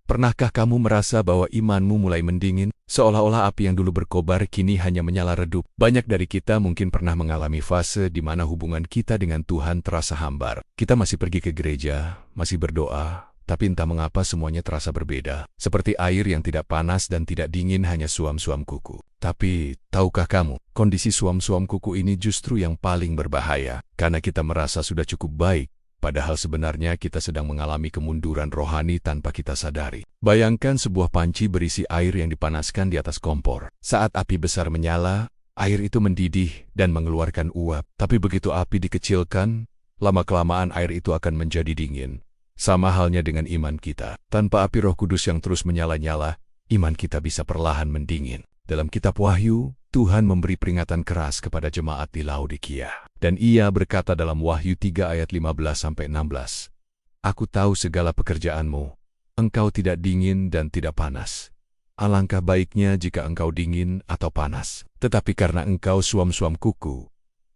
Pernahkah kamu merasa bahwa imanmu mulai mendingin, seolah-olah api yang dulu berkobar kini hanya menyala redup? Banyak dari kita mungkin pernah mengalami fase di mana hubungan kita dengan Tuhan terasa hambar. Kita masih pergi ke gereja, masih berdoa, tapi entah mengapa semuanya terasa berbeda. Seperti air yang tidak panas dan tidak dingin, hanya suam-suam kuku. Tapi, tahukah kamu, kondisi suam-suam kuku ini justru yang paling berbahaya. Karena kita merasa sudah cukup baik, padahal sebenarnya kita sedang mengalami kemunduran rohani tanpa kita sadari. Bayangkan sebuah panci berisi air yang dipanaskan di atas kompor. Saat api besar menyala, air itu mendidih dan mengeluarkan uap. Tapi begitu api dikecilkan, lama-kelamaan air itu akan menjadi dingin. Sama halnya dengan iman kita. Tanpa api Roh Kudus yang terus menyala-nyala, iman kita bisa perlahan mendingin. Dalam kitab Wahyu, Tuhan memberi peringatan keras kepada jemaat di Laodikia. Dan Ia berkata dalam Wahyu 3 ayat 15-16, "Aku tahu segala pekerjaanmu. Engkau tidak dingin dan tidak panas. Alangkah baiknya jika engkau dingin atau panas. Tetapi karena engkau suam-suam kuku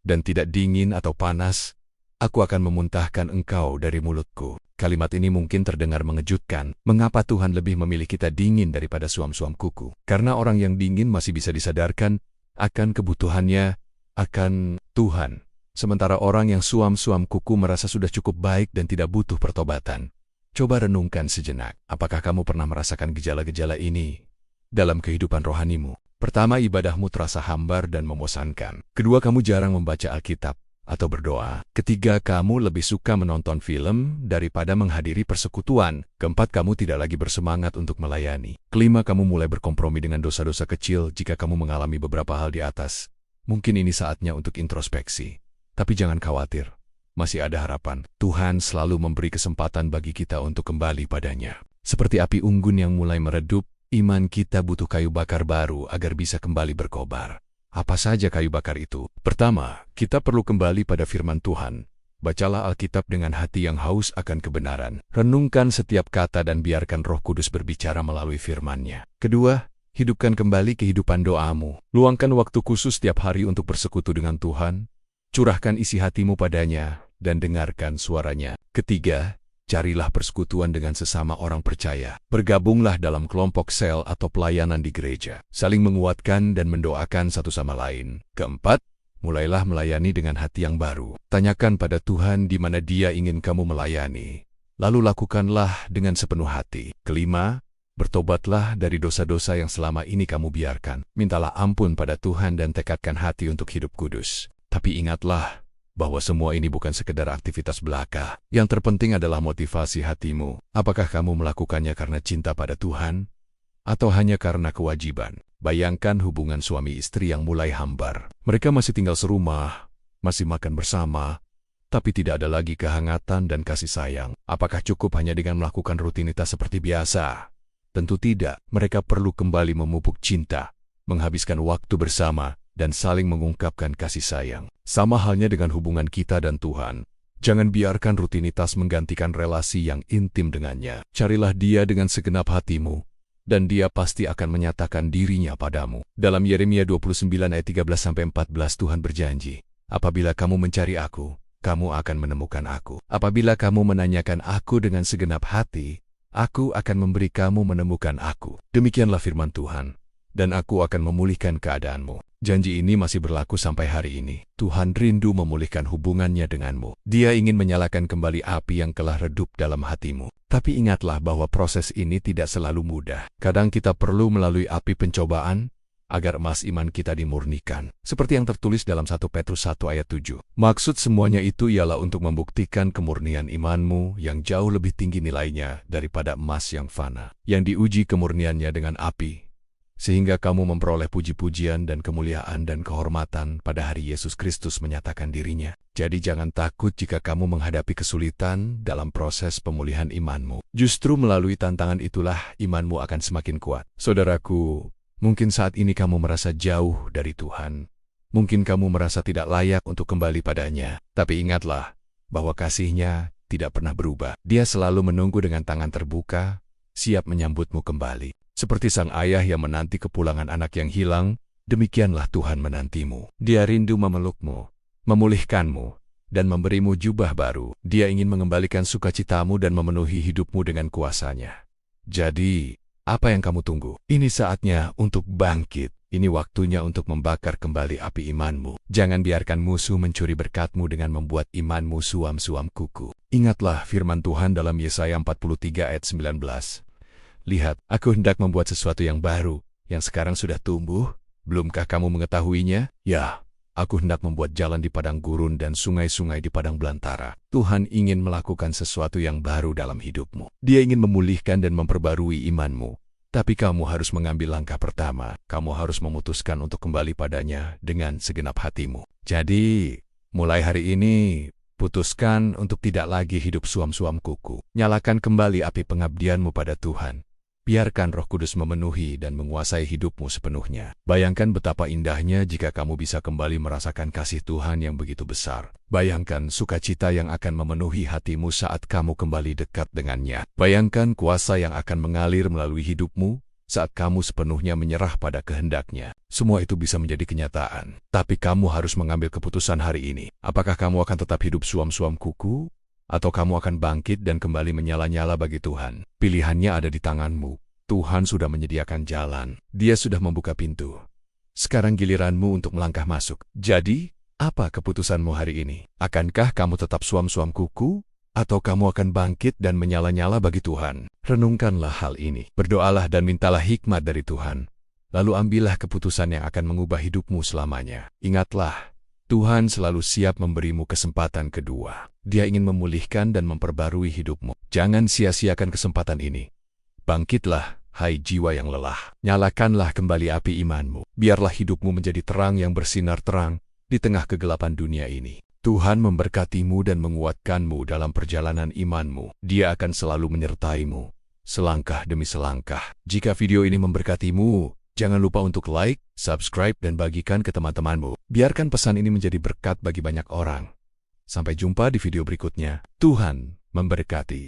dan tidak dingin atau panas, aku akan memuntahkan engkau dari mulutku." Kalimat ini mungkin terdengar mengejutkan. Mengapa Tuhan lebih memilih kita dingin daripada suam-suam kuku? Karena orang yang dingin masih bisa disadarkan akan kebutuhannya akan Tuhan. Sementara orang yang suam-suam kuku merasa sudah cukup baik dan tidak butuh pertobatan. Coba renungkan sejenak. Apakah kamu pernah merasakan gejala-gejala ini dalam kehidupan rohanimu? Pertama, ibadahmu terasa hambar dan membosankan. Kedua, kamu jarang membaca Alkitab atau berdoa. Ketiga, kamu lebih suka menonton film daripada menghadiri persekutuan. Keempat, kamu tidak lagi bersemangat untuk melayani. Kelima, kamu mulai berkompromi dengan dosa-dosa kecil. Jika kamu mengalami beberapa hal di atas, mungkin ini saatnya untuk introspeksi. Tapi jangan khawatir, masih ada harapan. Tuhan selalu memberi kesempatan bagi kita untuk kembali padanya. Seperti api unggun yang mulai meredup, iman kita butuh kayu bakar baru agar bisa kembali berkobar. Apa saja kayu bakar itu? Pertama, kita perlu kembali pada firman Tuhan. Bacalah Alkitab dengan hati yang haus akan kebenaran. Renungkan setiap kata dan biarkan Roh Kudus berbicara melalui firman-Nya. Kedua, hidupkan kembali kehidupan doamu. Luangkan waktu khusus setiap hari untuk bersekutu dengan Tuhan. Curahkan isi hatimu padanya dan dengarkan suaranya. Ketiga, carilah persekutuan dengan sesama orang percaya. Bergabunglah dalam kelompok sel atau pelayanan di gereja. Saling menguatkan dan mendoakan satu sama lain. Keempat, mulailah melayani dengan hati yang baru. Tanyakan pada Tuhan di mana Dia ingin kamu melayani. Lalu lakukanlah dengan sepenuh hati. Kelima, bertobatlah dari dosa-dosa yang selama ini kamu biarkan. Mintalah ampun pada Tuhan dan tekadkan hati untuk hidup kudus. Tapi ingatlah bahwa semua ini bukan sekedar aktivitas belaka. Yang terpenting adalah motivasi hatimu. Apakah kamu melakukannya karena cinta pada Tuhan, atau hanya karena kewajiban? Bayangkan hubungan suami istri yang mulai hambar. Mereka masih tinggal serumah, masih makan bersama, tapi tidak ada lagi kehangatan dan kasih sayang. Apakah cukup hanya dengan melakukan rutinitas seperti biasa? Tentu tidak. Mereka perlu kembali memupuk cinta, menghabiskan waktu bersama, dan saling mengungkapkan kasih sayang. Sama halnya dengan hubungan kita dan Tuhan. Jangan biarkan rutinitas menggantikan relasi yang intim dengannya. Carilah Dia dengan segenap hatimu, dan Dia pasti akan menyatakan dirinya padamu. Dalam Yeremia 29 ayat 13-14 Tuhan berjanji, "Apabila kamu mencari Aku, kamu akan menemukan Aku. Apabila kamu menanyakan Aku dengan segenap hati, Aku akan memberi kamu menemukan Aku." Demikianlah firman Tuhan. Dan Aku akan memulihkan keadaanmu. Janji ini masih berlaku sampai hari ini. Tuhan rindu memulihkan hubungannya denganmu. Dia ingin menyalakan kembali api yang telah redup dalam hatimu. Tapi ingatlah bahwa proses ini tidak selalu mudah. Kadang kita perlu melalui api pencobaan agar emas iman kita dimurnikan. Seperti yang tertulis dalam 1 Petrus 1 ayat 7. Maksud semuanya itu ialah untuk membuktikan kemurnian imanmu yang jauh lebih tinggi nilainya daripada emas yang fana, yang diuji kemurniannya dengan api, sehingga kamu memperoleh puji-pujian dan kemuliaan dan kehormatan pada hari Yesus Kristus menyatakan dirinya. Jadi jangan takut jika kamu menghadapi kesulitan dalam proses pemulihan imanmu. Justru melalui tantangan itulah imanmu akan semakin kuat. Saudaraku, mungkin saat ini kamu merasa jauh dari Tuhan. Mungkin kamu merasa tidak layak untuk kembali padanya. Tapi ingatlah bahwa kasih-Nya tidak pernah berubah. Dia selalu menunggu dengan tangan terbuka, siap menyambutmu kembali. Seperti sang ayah yang menanti kepulangan anak yang hilang, demikianlah Tuhan menantimu. Dia rindu memelukmu, memulihkanmu, dan memberimu jubah baru. Dia ingin mengembalikan sukacitamu dan memenuhi hidupmu dengan kuasa-Nya. Jadi, apa yang kamu tunggu? Ini saatnya untuk bangkit. Ini waktunya untuk membakar kembali api imanmu. Jangan biarkan musuh mencuri berkatmu dengan membuat imanmu suam-suam kuku. Ingatlah firman Tuhan dalam Yesaya 43 ayat 19. Lihat, aku hendak membuat sesuatu yang baru, yang sekarang sudah tumbuh. Belumkah kamu mengetahuinya? Ya, aku hendak membuat jalan di padang gurun dan sungai-sungai di padang belantara. Tuhan ingin melakukan sesuatu yang baru dalam hidupmu. Dia ingin memulihkan dan memperbarui imanmu. Tapi kamu harus mengambil langkah pertama. Kamu harus memutuskan untuk kembali padanya dengan segenap hatimu. Jadi, mulai hari ini, putuskan untuk tidak lagi hidup suam-suam kuku. Nyalakan kembali api pengabdianmu pada Tuhan. Biarkan Roh Kudus memenuhi dan menguasai hidupmu sepenuhnya. Bayangkan betapa indahnya jika kamu bisa kembali merasakan kasih Tuhan yang begitu besar. Bayangkan sukacita yang akan memenuhi hatimu saat kamu kembali dekat dengannya. Bayangkan kuasa yang akan mengalir melalui hidupmu saat kamu sepenuhnya menyerah pada kehendaknya. Semua itu bisa menjadi kenyataan. Tapi kamu harus mengambil keputusan hari ini. Apakah kamu akan tetap hidup suam-suam kuku? Atau kamu akan bangkit dan kembali menyala-nyala bagi Tuhan? Pilihannya ada di tanganmu. Tuhan sudah menyediakan jalan. Dia sudah membuka pintu. Sekarang giliranmu untuk melangkah masuk. Jadi, apa keputusanmu hari ini? Akankah kamu tetap suam-suam kuku? Atau kamu akan bangkit dan menyala-nyala bagi Tuhan? Renungkanlah hal ini. Berdoalah dan mintalah hikmat dari Tuhan. Lalu ambillah keputusan yang akan mengubah hidupmu selamanya. Ingatlah, Tuhan selalu siap memberimu kesempatan kedua. Dia ingin memulihkan dan memperbarui hidupmu. Jangan sia-siakan kesempatan ini. Bangkitlah, hai jiwa yang lelah. Nyalakanlah kembali api imanmu. Biarlah hidupmu menjadi terang yang bersinar terang di tengah kegelapan dunia ini. Tuhan memberkatimu dan menguatkanmu dalam perjalanan imanmu. Dia akan selalu menyertaimu, selangkah demi selangkah. Jika video ini memberkatimu, jangan lupa untuk like, subscribe, dan bagikan ke teman-temanmu. Biarkan pesan ini menjadi berkat bagi banyak orang. Sampai jumpa di video berikutnya. Tuhan memberkati.